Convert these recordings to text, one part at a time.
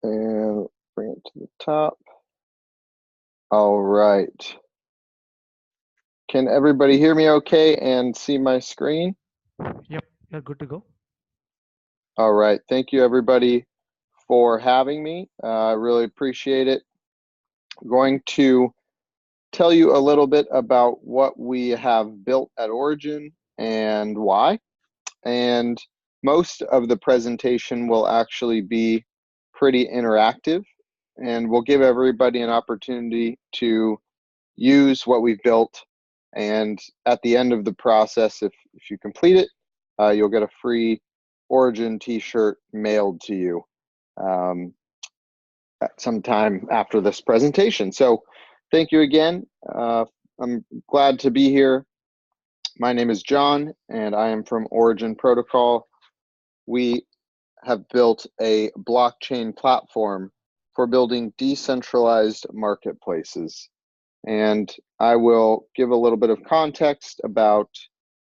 and bring it to the top. All right. Can everybody hear me okay and see my screen? Yep, you're good to go. All right. Thank you, everybody, for having me. I really appreciate it. I'm going to tell you a little bit about what we have built at Origin and why. And most of the presentation will actually be pretty interactive, and we'll give everybody an opportunity to use what we've built. And at the end of the process, if you complete it, you'll get a free Origin t-shirt mailed to you at some time after this presentation. So thank you again. I'm glad to be here. My name is Jon, and I am from Origin Protocol. We have built a blockchain platform for building decentralized marketplaces. And I will give a little bit of context about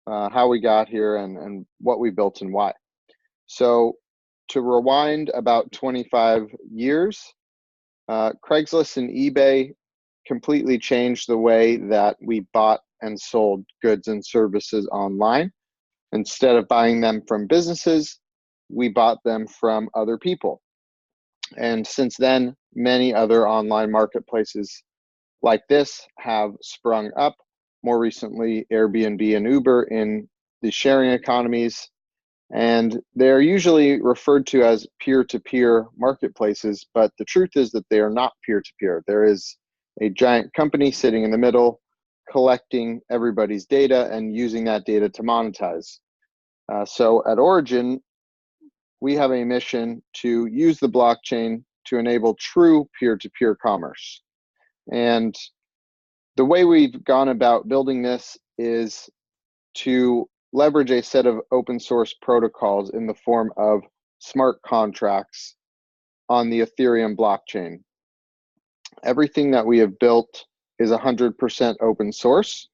how we got here and what we built and why. So to rewind about 25 years, Craigslist and eBay completely changed the way that we bought and sold goods and services online. Instead of buying them from businesses, we bought them from other people. And since then, many other online marketplaces like this have sprung up. More recently, Airbnb and Uber in the sharing economies. And they're usually referred to as peer-to-peer marketplaces, but the truth is that they are not peer-to-peer. There is a giant company sitting in the middle, collecting everybody's data and using that data to monetize. So at Origin, we have a mission to use the blockchain to enable true peer-to-peer commerce. And the way we've gone about building this is to leverage a set of open source protocols in the form of smart contracts on the Ethereum blockchain. Everything that we have built is 100% open source,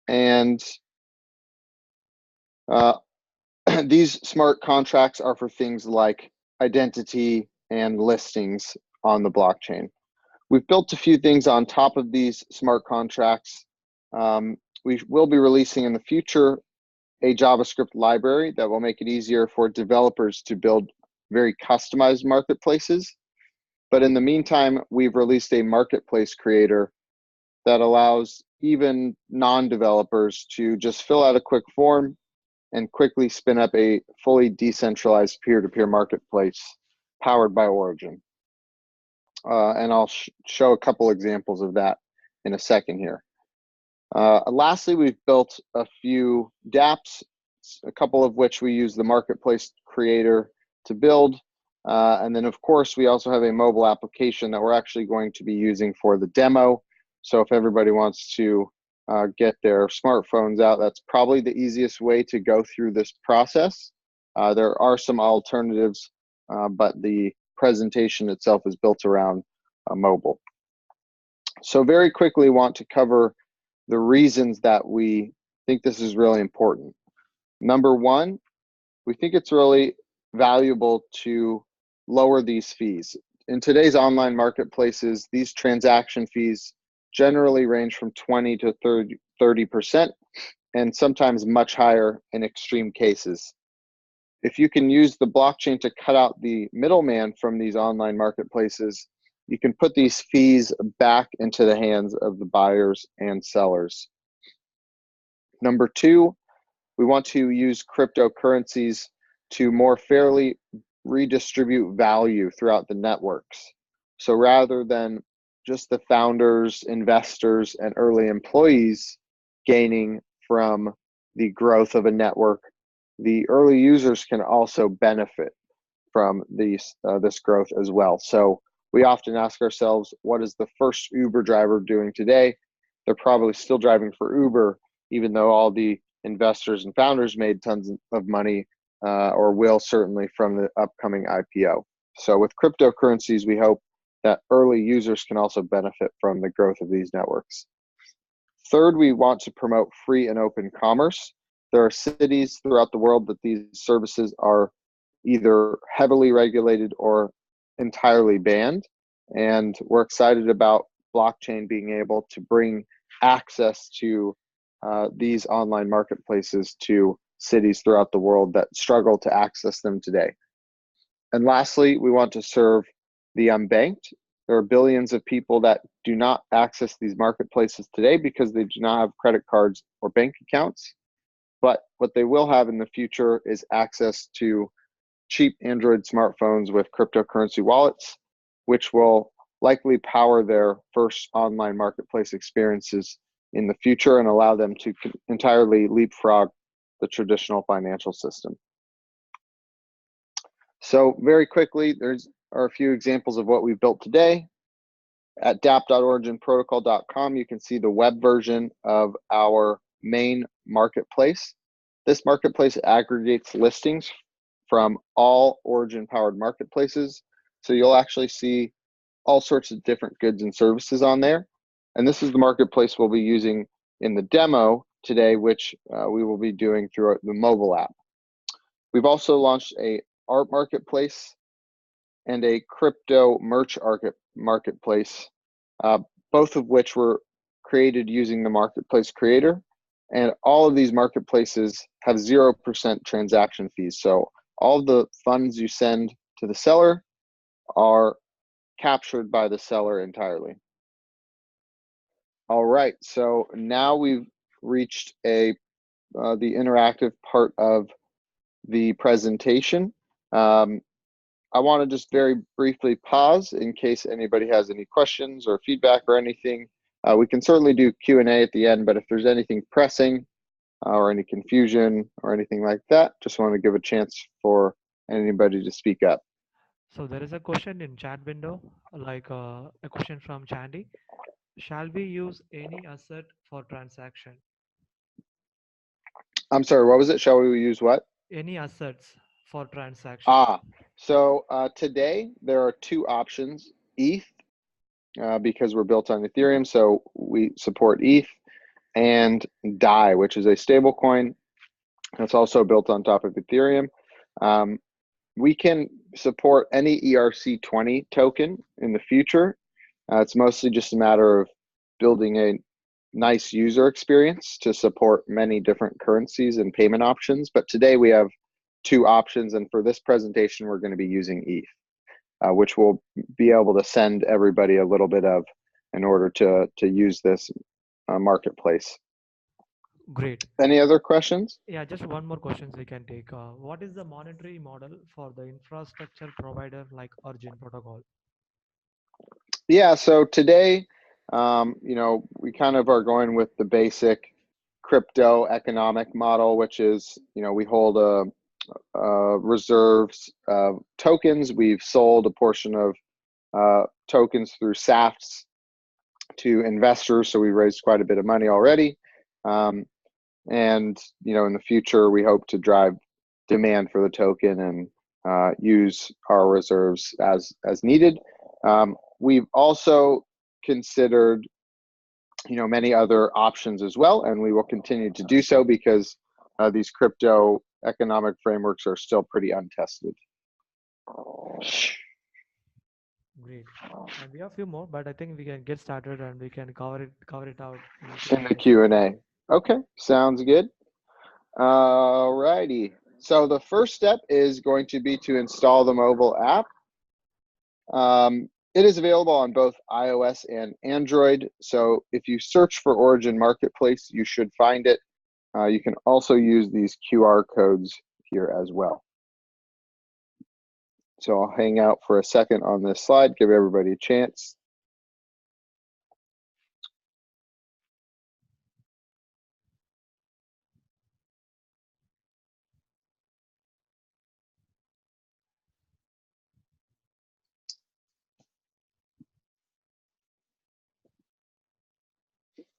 and these smart contracts are for things like identity and listings on the blockchain. We've built a few things on top of these smart contracts. We will be releasing in the future a JavaScript library that will make it easier for developers to build very customized marketplaces. But in the meantime, we've released a marketplace creator that allows even non-developers to just fill out a quick form and quickly spin up a fully decentralized peer-to-peer marketplace powered by Origin. And I'll show a couple examples of that in a second here. Lastly, we've built a few dApps, a couple of which we use the marketplace creator to build. And then, of course, we also have a mobile application that we're actually going to be using for the demo. So if everybody wants to get their smartphones out, that's probably the easiest way to go through this process. There are some alternatives, but the presentation itself is built around mobile. So very quickly, want to cover the reasons that we think this is really important. Number one, we think it's really valuable to lower these fees. In today's online marketplaces, these transaction fees generally range from 20 to 30%, and sometimes much higher in extreme cases. If you can use the blockchain to cut out the middleman from these online marketplaces, you can put these fees back into the hands of the buyers and sellers. Number two, we want to use cryptocurrencies to more fairly redistribute value throughout the networks. So rather than just the founders, investors, and early employees gaining from the growth of a network, the early users can also benefit from this growth as well. So we often ask ourselves, what is the first Uber driver doing today? They're probably still driving for Uber, even though all the investors and founders made tons of money, or will certainly from the upcoming IPO. So with cryptocurrencies, we hope that early users can also benefit from the growth of these networks. Third, we want to promote free and open commerce. There are cities throughout the world that these services are either heavily regulated or entirely banned, and we're excited about blockchain being able to bring access to these online marketplaces to cities throughout the world that struggle to access them today. And lastly, we want to serve the unbanked. There are billions of people that do not access these marketplaces today because they do not have credit cards or bank accounts. But what they will have in the future is access to cheap Android smartphones with cryptocurrency wallets, which will likely power their first online marketplace experiences in the future and allow them to entirely leapfrog the traditional financial system. So very quickly, are a few examples of what we've built today. At dapp.originprotocol.com, you can see the web version of our main marketplace. This marketplace aggregates listings from all Origin-powered marketplaces. So you'll actually see all sorts of different goods and services on there. And this is the marketplace we'll be using in the demo today, which we will be doing through the mobile app. We've also launched a art marketplace and a crypto merch marketplace, both of which were created using the marketplace creator. And all of these marketplaces have 0% transaction fees. So all the funds you send to the seller are captured by the seller entirely. All right, so now we've reached the interactive part of the presentation. I want to just very briefly pause in case anybody has any questions or feedback or anything. We can certainly do Q&A at the end, but if there's anything pressing or any confusion or anything like that, just want to give a chance for anybody to speak up. So there is a question in chat window, like a question from Chandy. Shall we use any asset for transaction? I'm sorry, what was it? Shall we use what? Any assets for transaction? So today there are two options: ETH, because we're built on Ethereum, so we support ETH, and DAI, which is a stable coin that's also built on top of Ethereum. We can support any ERC20 token in the future. It's mostly just a matter of building a nice user experience to support many different currencies and payment options. But today we have two options, and for this presentation, we're going to be using ETH, which we'll be able to send everybody a little bit of in order to use this marketplace. Great. Any other questions? Yeah, just one more question we can take. What is the monetary model for the infrastructure provider like Origin Protocol? Yeah, so today, we kind of are going with the basic crypto economic model, which is, we hold reserves of tokens. We've sold a portion of tokens through SAFTs to investors, so we raised quite a bit of money already. And in the future, we hope to drive demand for the token and use our reserves as needed. We've also considered, many other options as well, and we will continue to do so because these crypto economic frameworks are still pretty untested. Great. And we have a few more, but I think we can get started and we can cover it out in the Q&A. Okay, sounds good. All righty. So the first step is going to be to install the mobile app. It is available on both iOS and Android. So if you search for Origin Marketplace, you should find it. You can also use these QR codes here as well. So I'll hang out for a second on this slide, give everybody a chance.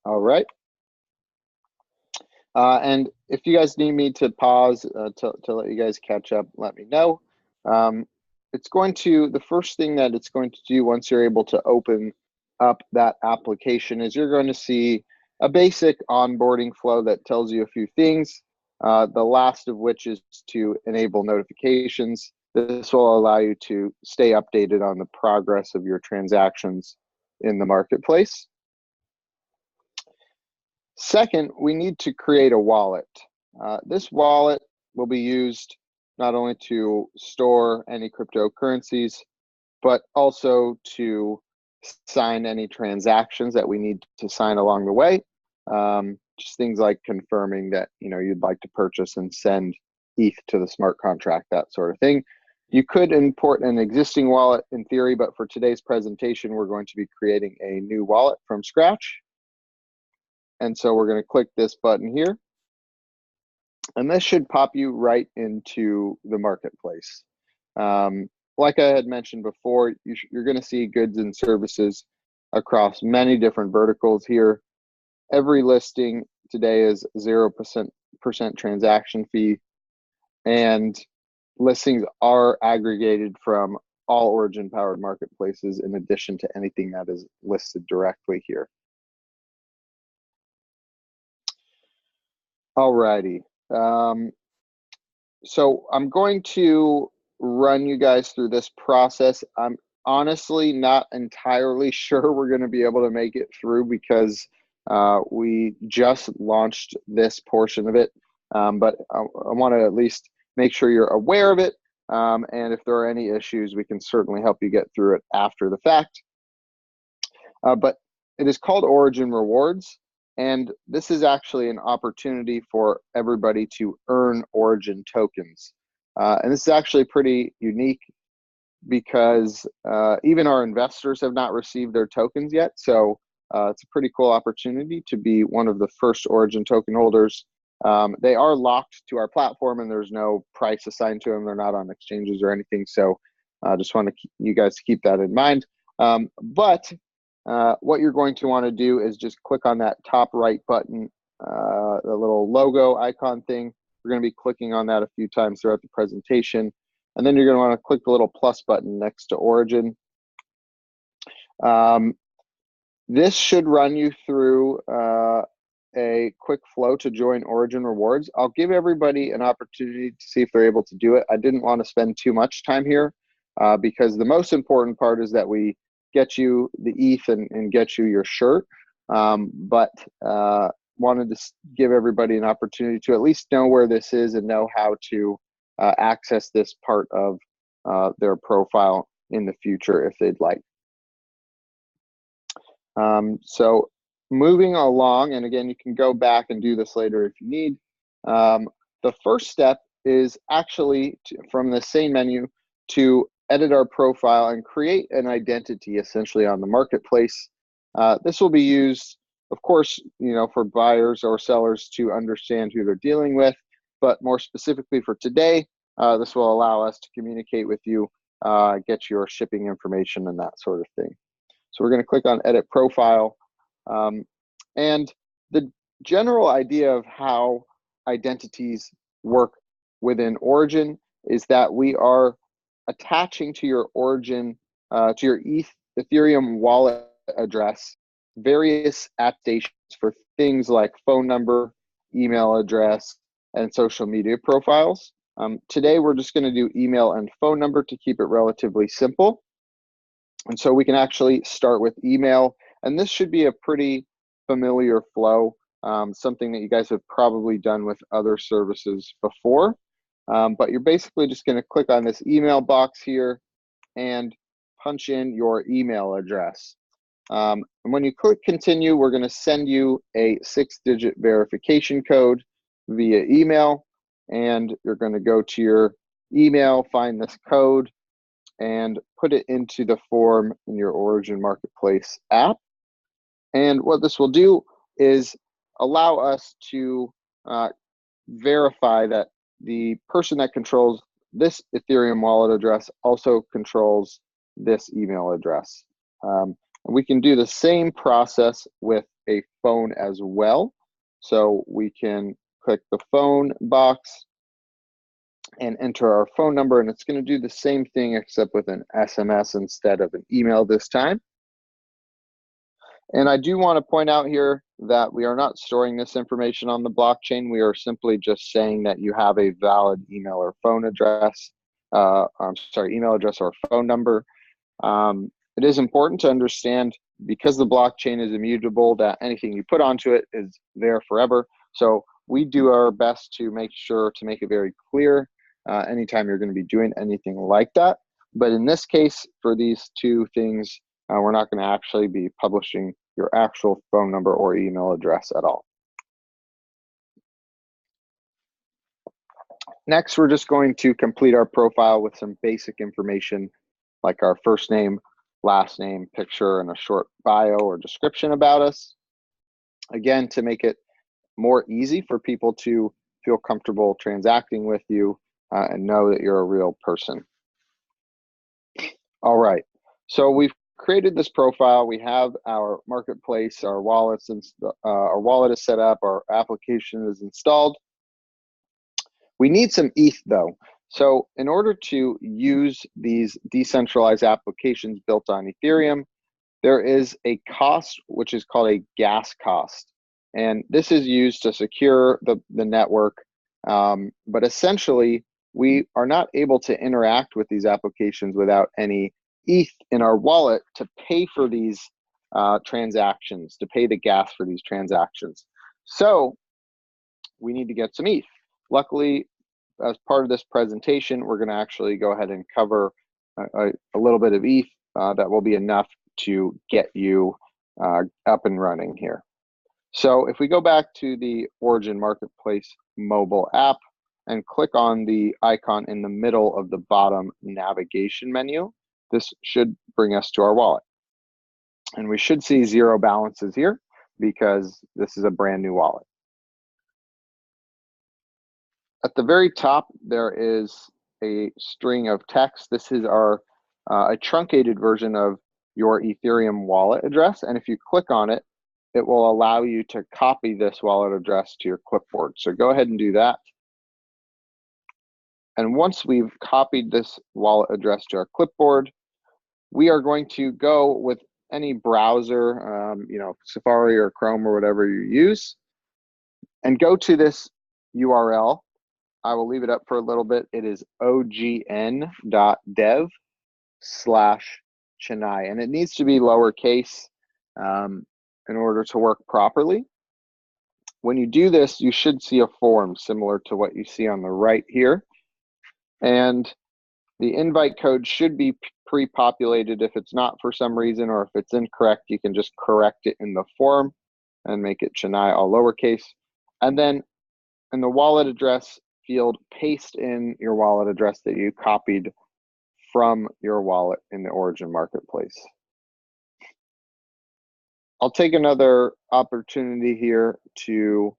All right. And if you guys need me to pause to let you guys catch up, let me know. The first thing that it's going to do once you're able to open up that application is you're going to see a basic onboarding flow that tells you a few things, the last of which is to enable notifications. This will allow you to stay updated on the progress of your transactions in the marketplace. Second, we need to create a wallet. This wallet will be used not only to store any cryptocurrencies, but also to sign any transactions that we need to sign along the way. Just things like confirming that you'd like to purchase and send ETH to the smart contract, that sort of thing. You could import an existing wallet in theory, but for today's presentation, we're going to be creating a new wallet from scratch. And so we're going to click this button here. And this should pop you right into the marketplace. Like I had mentioned before, you're going to see goods and services across many different verticals here. Every listing today is 0% transaction fee, and listings are aggregated from all Origin powered marketplaces in addition to anything that is listed directly here. Alrighty. So I'm going to run you guys through this process. I'm honestly not entirely sure we're going to be able to make it through because we just launched this portion of it, but I want to at least make sure you're aware of it, and if there are any issues, we can certainly help you get through it after the fact. But it is called Origin Rewards, and this is actually an opportunity for everybody to earn Origin tokens. And this is actually pretty unique because even our investors have not received their tokens yet. So it's a pretty cool opportunity to be one of the first Origin token holders. They are locked to our platform and there's no price assigned to them. They're not on exchanges or anything. So I just want you guys to keep that in mind. But what you're going to want to do is just click on that top right button, the little logo icon thing. We're going to be clicking on that a few times throughout the presentation. And then you're going to want to click the little plus button next to Origin. This should run you through a quick flow to join Origin Rewards. I'll give everybody an opportunity to see if they're able to do it. I didn't want to spend too much time here because the most important part is that we get you the ETH and get you your shirt. But wanted to give everybody an opportunity to at least know where this is and know how to access this part of their profile in the future if they'd like. So moving along, and again, you can go back and do this later if you need. The first step is actually from the same menu to edit our profile and create an identity essentially on the marketplace. This will be used, of course, for buyers or sellers to understand who they're dealing with, but more specifically for today, this will allow us to communicate with you, get your shipping information and that sort of thing. So we're going to click on Edit Profile. And the general idea of how identities work within Origin is that we are attaching to your Origin, to your Ethereum wallet address, various applications for things like phone number, email address, and social media profiles. Today, we're just going to do email and phone number to keep it relatively simple. And so we can actually start with email, and this should be a pretty familiar flow, something that you guys have probably done with other services before. But you're basically just going to click on this email box here and punch in your email address. And when you click continue, we're going to send you a 6-digit verification code via email, and you're going to go to your email, find this code, and put it into the form in your Origin Marketplace app. And what this will do is allow us to verify that the person that controls this Ethereum wallet address also controls this email address. And we can do the same process with a phone as well. So we can click the phone box and enter our phone number, and it's going to do the same thing except with an SMS instead of an email this time. And I do want to point out here that we are not storing this information on the blockchain. We are simply just saying that you have a valid email or phone address. email address or phone number. It is important to understand, because the blockchain is immutable, that anything you put onto it is there forever. So we do our best to make sure to make it very clear anytime you're going to be doing anything like that. But in this case, for these two things, we're not going to actually be publishing your actual phone number or email address at all. Next, we're just going to complete our profile with some basic information like our first name, last name, picture, and a short bio or description about us. Again, to make it more easy for people to feel comfortable transacting with you and know that you're a real person. All right, so we've created this profile. We have our marketplace, our wallets, and our wallet is set up, our application is installed. We need some ETH though. So in order to use these decentralized applications built on Ethereum, there is a cost which is called a gas cost. And this is used to secure the network. But essentially, we are not able to interact with these applications without any ETH in our wallet to pay for these transactions, to pay the gas for these transactions. So we need to get some ETH. Luckily, as part of this presentation, we're going to actually go ahead and cover a little bit of ETH that will be enough to get you up and running here. So if we go back to the Origin Marketplace mobile app and click on the icon in the middle of the bottom navigation menu, this should bring us to our wallet. And we should see 0 balances here because this is a brand new wallet. At the very top, there is a string of text. This is our a truncated version of your Ethereum wallet address. And if you click on it, it will allow you to copy this wallet address to your clipboard. So go ahead and do that. And once we've copied this wallet address to our clipboard, we are going to go with any browser, Safari or Chrome or whatever you use, and go to this URL. I will leave it up for a little bit. It is ogn.dev/Chennai, and it needs to be lowercase in order to work properly. When you do this, you should see a form similar to what you see on the right here. And the invite code should be pre-populated. If it's not for some reason, or if it's incorrect, you can just correct it in the form and make it Chennai all lowercase. And then in the wallet address field, paste in your wallet address that you copied from your wallet in the Origin Marketplace. I'll take another opportunity here to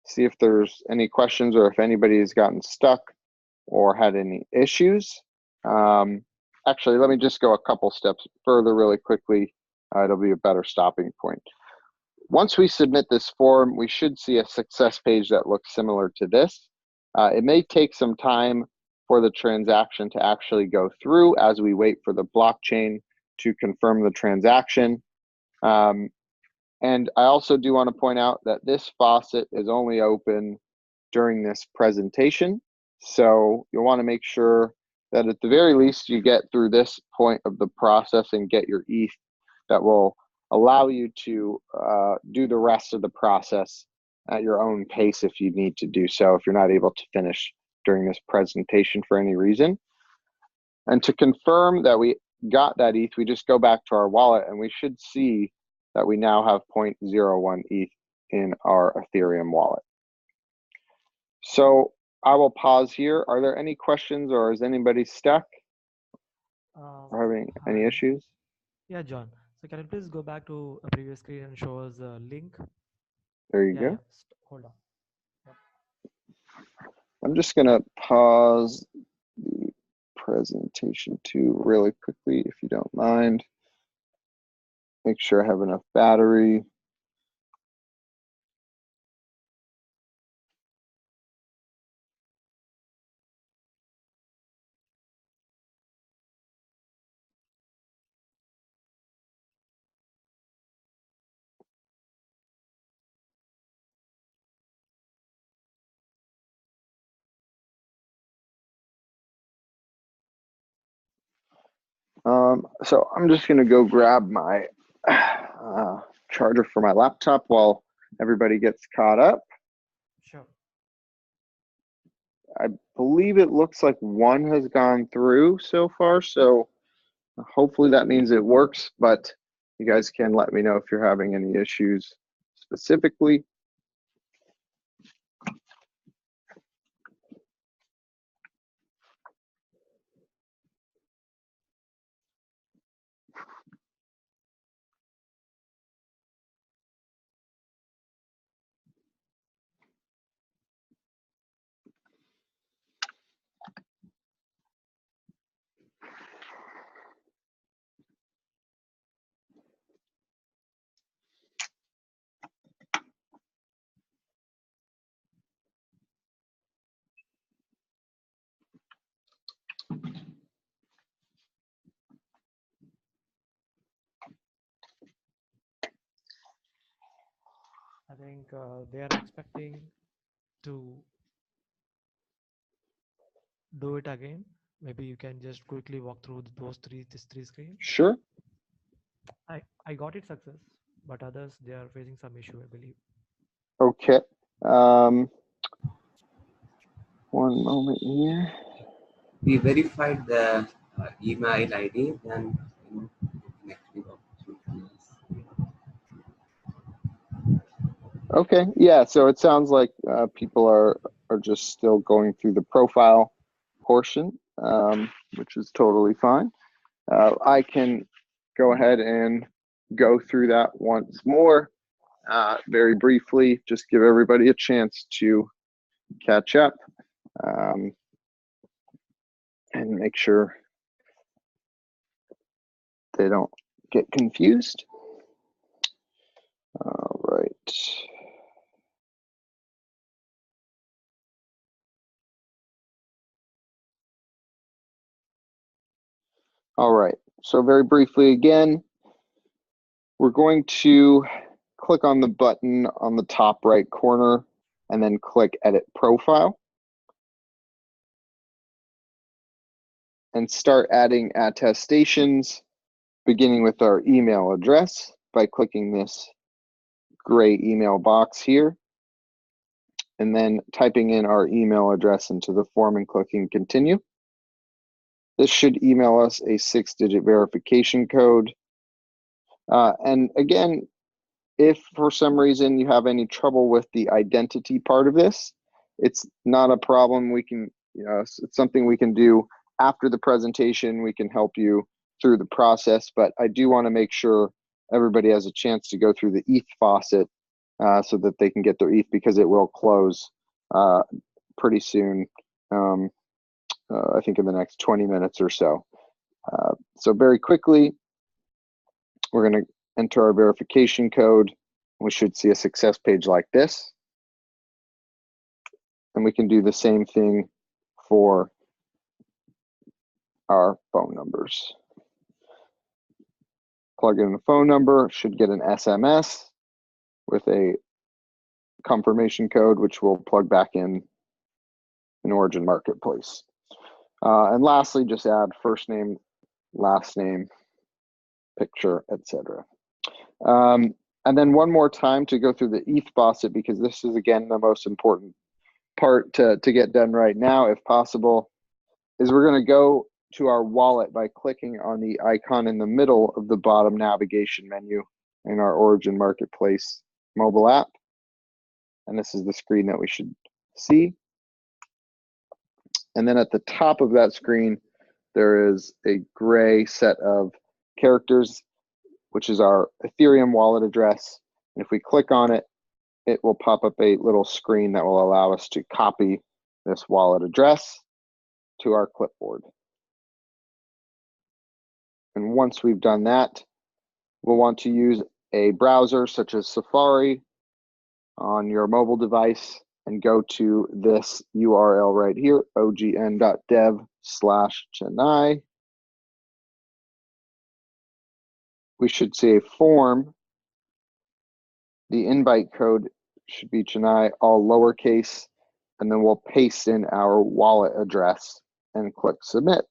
see if there's any questions or if anybody has gotten stuck or had any issues. Actually, let me just go a couple steps further really quickly. It'll be a better stopping point. Once we submit this form, we should see a success page that looks similar to this. It may take some time for the transaction to actually go through as we wait for the blockchain to confirm the transaction. And I also do want to point out that this faucet is only open during this presentation. So you'll want to make sure that at the very least you get through this point of the process and get your ETH that will allow you to do the rest of the process at your own pace if you need to do so, if you're not able to finish during this presentation for any reason. And to confirm that we got that ETH, we just go back to our wallet and we should see that we now have 0.01 ETH in our Ethereum wallet. So I will pause here. Are there any questions or is anybody stuck or having any issues? Yeah, John. So can you please go back to a previous screen and show us a link? There you go. Hold on. Yep. I'm just going to pause the presentation too really quickly, if you don't mind. Make sure I have enough battery. So I'm just going to go grab my charger for my laptop while everybody gets caught up. Sure. I believe it looks like one has gone through so far, so hopefully that means it works, but you guys can let me know if you're having any issues specifically. I think they are expecting to do it again. Maybe you can just quickly walk through these three screens. Sure. I got it success, but others they are facing some issue, I believe. Okay. One moment here. We verified the email ID, then you can actually go through this. Okay. Yeah. So it sounds like people are just still going through the profile portion, which is totally fine. I can go ahead and go through that once more, very briefly, just give everybody a chance to catch up, and make sure they don't get confused. All right. All right. So very briefly again, we're going to click on the button on the top right corner and then click Edit Profile and start adding attestations, beginning with our email address by clicking this gray email box here, and then typing in our email address into the form and clicking Continue. This should email us a 6-digit verification code. And again, if for some reason you have any trouble with the identity part of this, it's not a problem. We can, it's something we can do after the presentation. We can help you through the process, but I do want to make sure everybody has a chance to go through the ETH faucet so that they can get their ETH, because it will close pretty soon. I think in the next 20 minutes or so. So very quickly, we're going to enter our verification code. We should see a success page like this. And we can do the same thing for our phone numbers. Plug in the phone number, should get an SMS with a confirmation code, which we'll plug back in Origin Marketplace. And lastly, just add first name, last name, picture, etc. And then one more time to go through the ETH faucet, because this is, again, the most important part to get done right now, if possible, is we're going to go to our wallet by clicking on the icon in the middle of the bottom navigation menu in our Origin Marketplace mobile app. And this is the screen that we should see. And then at the top of that screen, there is a gray set of characters, which is our Ethereum wallet address. And if we click on it, it will pop up a little screen that will allow us to copy this wallet address to our clipboard. And once we've done that, we'll want to use a browser such as Safari on your mobile device and go to this URL right here, ogn.dev/Chennai. We should see a form. The invite code should be Chennai, all lowercase, and then we'll paste in our wallet address and click submit.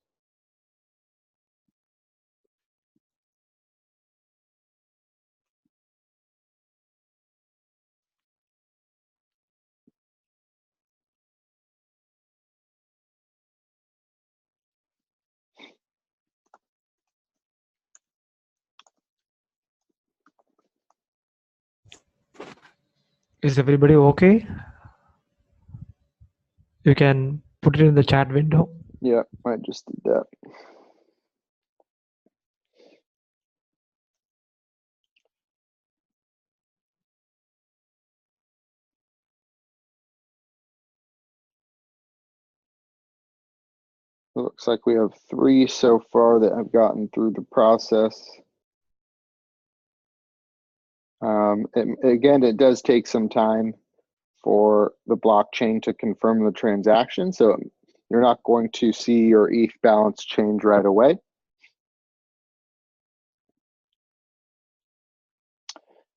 Is everybody okay? You can put it in the chat window. Yeah, I just did that. It looks like we have 3 so far that have gotten through the process. Again, it does take some time for the blockchain to confirm the transaction, so you're not going to see your ETH balance change right away.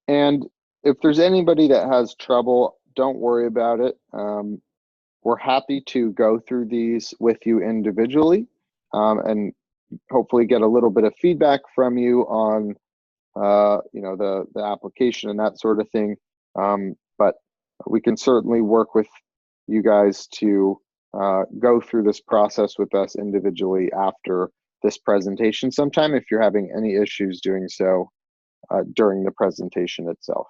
And if there's anybody that has trouble, don't worry about it. We're happy to go through these with you individually, and hopefully get a little bit of feedback from you on the application and that sort of thing. But we can certainly work with you guys to go through this process with us individually after this presentation sometime if you're having any issues doing so during the presentation itself.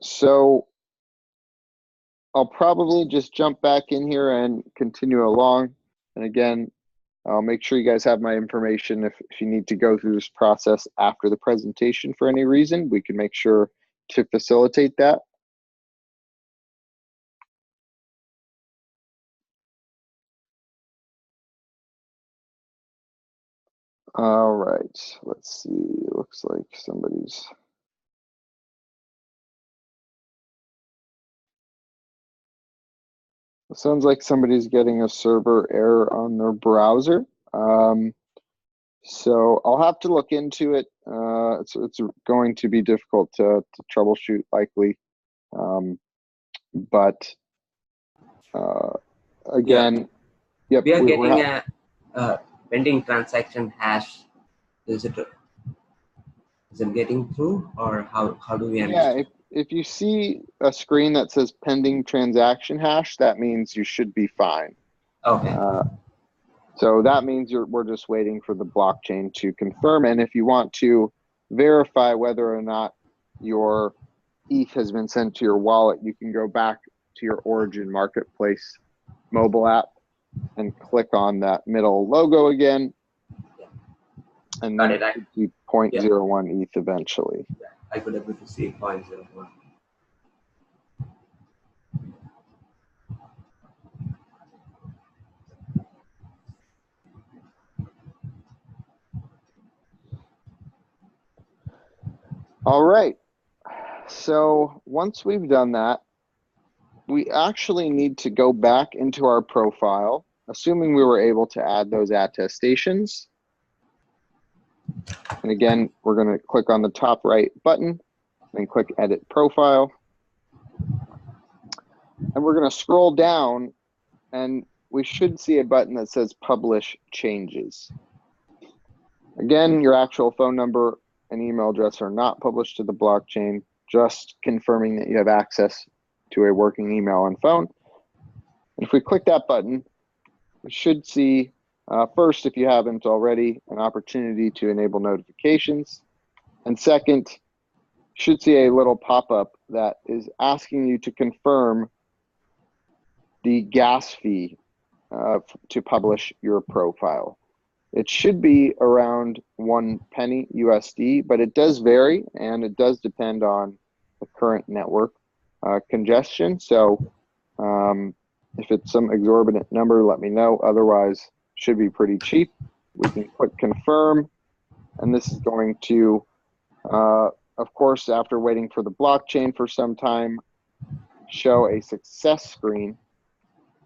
So I'll probably just jump back in here and continue along. And again, I'll make sure you guys have my information. If you need to go through this process after the presentation for any reason, we can make sure to facilitate that. All right, let's see. It looks like somebody's. It sounds like somebody's getting a server error on their browser. So I'll have to look into it. It's going to be difficult to troubleshoot likely. But again, yep, We are getting a pending transaction hash. Is it getting through, or how do we understand? Yeah, if you see a screen that says pending transaction hash, that means you should be fine. Okay. So that means we're just waiting for the blockchain to confirm. And if you want to verify whether or not your ETH has been sent to your wallet, you can go back to your Origin Marketplace mobile app and click on that middle logo again. And then it should be 0.01 ETH eventually. Yeah, I could able to see 0.01. All right. So once we've done that, we actually need to go back into our profile, assuming we were able to add those attestations. And again, we're going to click on the top right button and click Edit Profile. And we're going to scroll down, and we should see a button that says Publish Changes. Again, your actual phone number and email address are not published to the blockchain, just confirming that you have access to a working email and phone. If we click that button, we should see, first, if you haven't already, an opportunity to enable notifications. And second, you should see a little pop-up that is asking you to confirm the gas fee to publish your profile. It should be around 1 penny USD, but it does vary, and it does depend on the current network congestion. So if it's some exorbitant number, let me know. Otherwise, should be pretty cheap. We can click confirm, and this is going to, of course, after waiting for the blockchain for some time, show a success screen.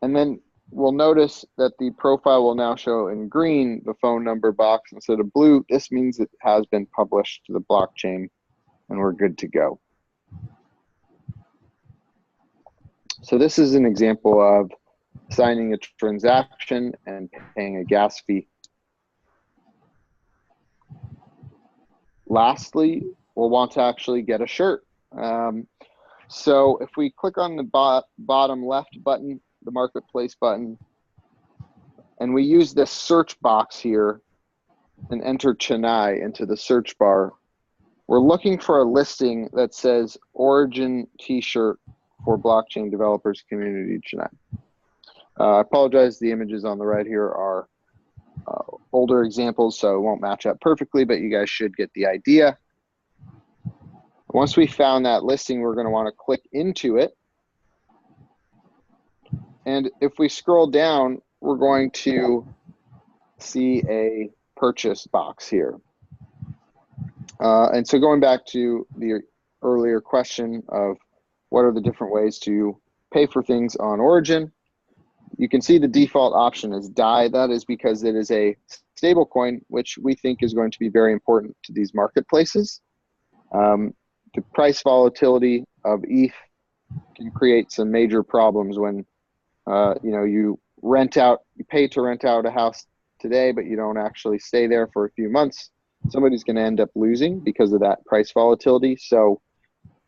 And then we'll notice that the profile will now show in green the phone number box instead of blue. This means it has been published to the blockchain, and we're good to go. So this is an example of signing a transaction and paying a gas fee. Lastly, we'll want to actually get a shirt. So if we click on the bottom left button, the marketplace button, and we use this search box here and enter Chennai into the search bar, we're looking for a listing that says Origin t-shirt for blockchain developers community Chennai. I apologize, the images on the right here are older examples, so it won't match up perfectly, but you guys should get the idea. Once we found that listing, we're going to want to click into it. And if we scroll down, we're going to see a purchase box here. And so going back to the earlier question of what are the different ways to pay for things on Origin, you can see the default option is DAI. That is because it is a stable coin, which we think is going to be very important to these marketplaces. The price volatility of ETH can create some major problems when you pay to rent out a house today, but you don't actually stay there for a few months. Somebody's going to end up losing because of that price volatility. So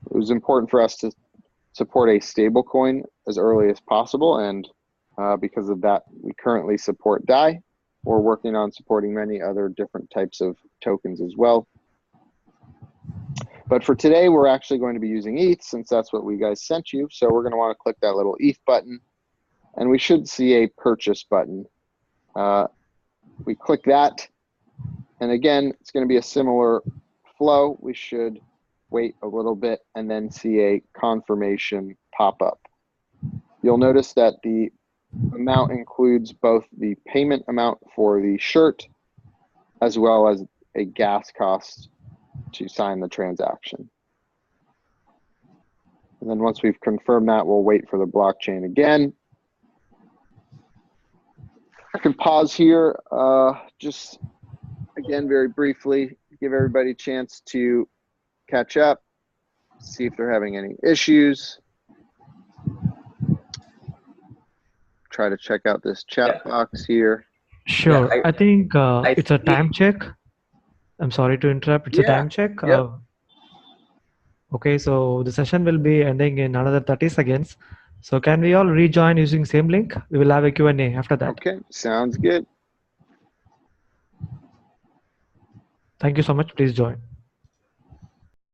it was important for us to support a stable coin as early as possible, and because of that, we currently support DAI. We're working on supporting many other different types of tokens as well. But for today, we're actually going to be using ETH since that's what we guys sent you. So we're going to want to click that little ETH button, and we should see a purchase button. We click that, and again, it's going to be a similar flow. We should wait a little bit and then see a confirmation pop up. You'll notice that the amount includes both the payment amount for the shirt as well as a gas cost to sign the transaction. And then once we've confirmed that, we'll wait for the blockchain again. I can pause here, just again, very briefly, give everybody a chance to catch up, see if they're having any issues. Try to check out this chat box here. Sure. Yeah, I think I it's a see. time check. I'm sorry to interrupt. It's a time check. Yep. Okay, so the session will be ending in another 30 seconds. So can we all rejoin using same link? We will have a Q&A after that. Okay, sounds good. Thank you so much. Please join.